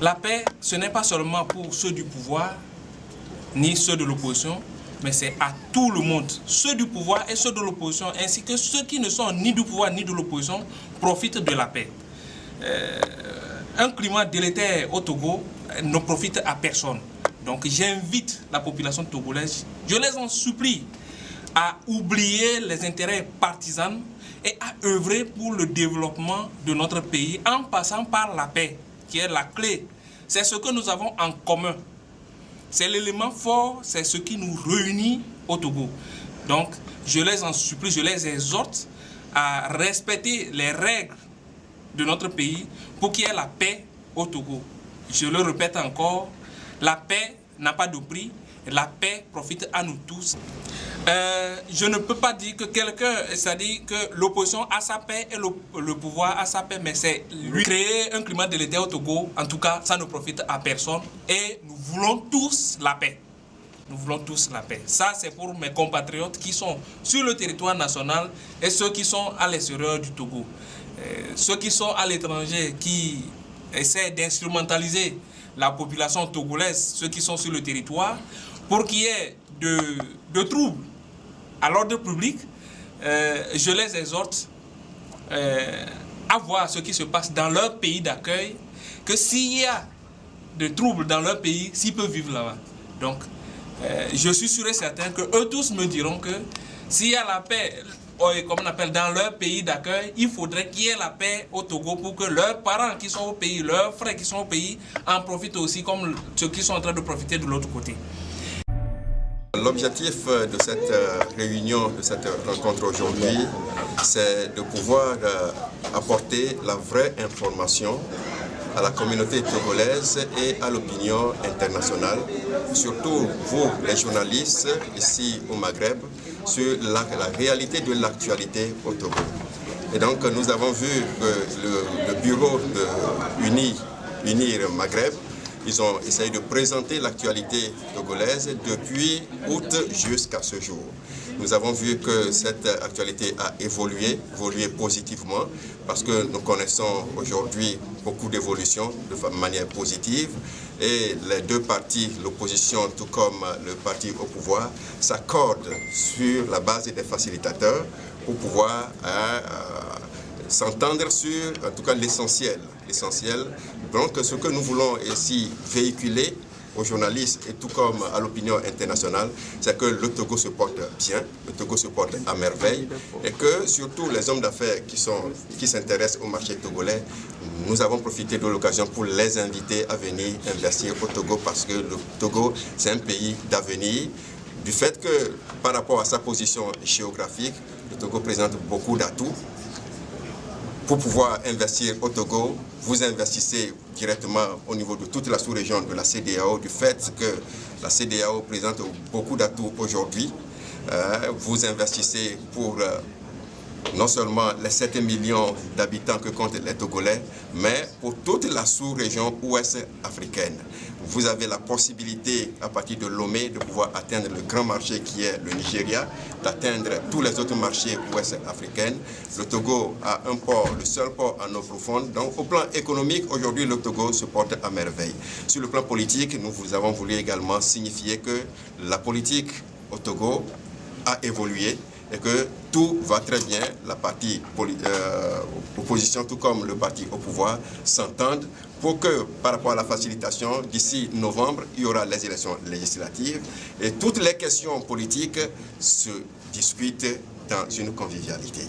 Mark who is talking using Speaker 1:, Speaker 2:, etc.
Speaker 1: La paix, ce n'est pas seulement pour ceux du pouvoir, ni ceux de l'opposition, mais c'est à tout le monde. Ceux du pouvoir et ceux de l'opposition, ainsi que ceux qui ne sont ni du pouvoir ni de l'opposition, profitent de la paix. Un climat délétère au Togo ne profite à personne. Donc j'invite la population togolaise, je les en supplie, à oublier les intérêts partisans et à œuvrer pour le développement de notre pays en passant par la paix, qui est la clé. C'est ce que nous avons en commun. C'est l'élément fort, c'est ce qui nous réunit au Togo. Donc, je les en supplie, je les exhorte à respecter les règles de notre pays pour qu'il y ait la paix au Togo. Je le répète encore, la paix n'a pas de prix, la paix profite à nous tous. Je ne peux pas dire que quelqu'un, c'est-à-dire que l'opposition a sa paix et le pouvoir a sa paix, mais c'est lui créer un climat délétère au Togo. En tout cas, ça ne profite à personne et nous voulons tous la paix. Nous voulons tous la paix. Ça, c'est pour mes compatriotes qui sont sur le territoire national et ceux qui sont à l'extérieur du Togo. Ceux qui sont à l'étranger, qui essaient d'instrumentaliser la population togolaise, ceux qui sont sur le territoire, pour qu'il y ait de troubles à l'ordre public, je les exhorte à voir ce qui se passe dans leur pays d'accueil, que s'il y a de troubles dans leur pays, s'ils peuvent vivre là-bas. Donc, je suis sûr et certain que eux tous me diront que s'il y a la paix, comme on appelle, dans leur pays d'accueil, il faudrait qu'il y ait la paix au Togo pour que leurs parents qui sont au pays, leurs frères qui sont au pays, en profitent aussi comme ceux qui sont en train de profiter de l'autre côté.
Speaker 2: L'objectif de cette réunion, de cette rencontre aujourd'hui, c'est de pouvoir apporter la vraie information à la communauté togolaise et à l'opinion internationale, surtout vous les journalistes ici au Maghreb, sur la réalité de l'actualité au Togo. Et donc nous avons vu que le bureau de Unir Maghreb, ils ont essayé de présenter l'actualité togolaise depuis août jusqu'à ce jour. Nous avons vu que cette actualité a évolué positivement, parce que nous connaissons aujourd'hui beaucoup d'évolutions de manière positive, et les deux partis, l'opposition tout comme le parti au pouvoir, s'accordent sur la base des facilitateurs pour pouvoir s'entendre sur, en tout cas, l'essentiel. Donc, ce que nous voulons ici véhiculer aux journalistes et tout comme à l'opinion internationale, c'est que le Togo se porte bien, le Togo se porte à merveille, et que surtout les hommes d'affaires qui s'intéressent au marché togolais, nous avons profité de l'occasion pour les inviter à venir investir au Togo, parce que le Togo, c'est un pays d'avenir, du fait que par rapport à sa position géographique, le Togo présente beaucoup d'atouts. Pour pouvoir investir au Togo, vous investissez directement au niveau de toute la sous-région de la CEDEAO, du fait que la CEDEAO présente beaucoup d'atouts aujourd'hui. Vous investissez pour non seulement les 7 millions d'habitants que comptent les Togolais, mais pour toute la sous-région ouest africaine. Vous avez la possibilité, à partir de Lomé, de pouvoir atteindre le grand marché qui est le Nigeria, d'atteindre tous les autres marchés ouest africains. Le Togo a un port, le seul port en eau profonde. Donc, au plan économique, aujourd'hui, le Togo se porte à merveille. Sur le plan politique, nous vous avons voulu également signifier que la politique au Togo a évolué et que tout va très bien, la partie opposition tout comme le parti au pouvoir s'entendent pour que par rapport à la facilitation, d'ici novembre, il y aura les élections législatives et toutes les questions politiques se discutent dans une convivialité.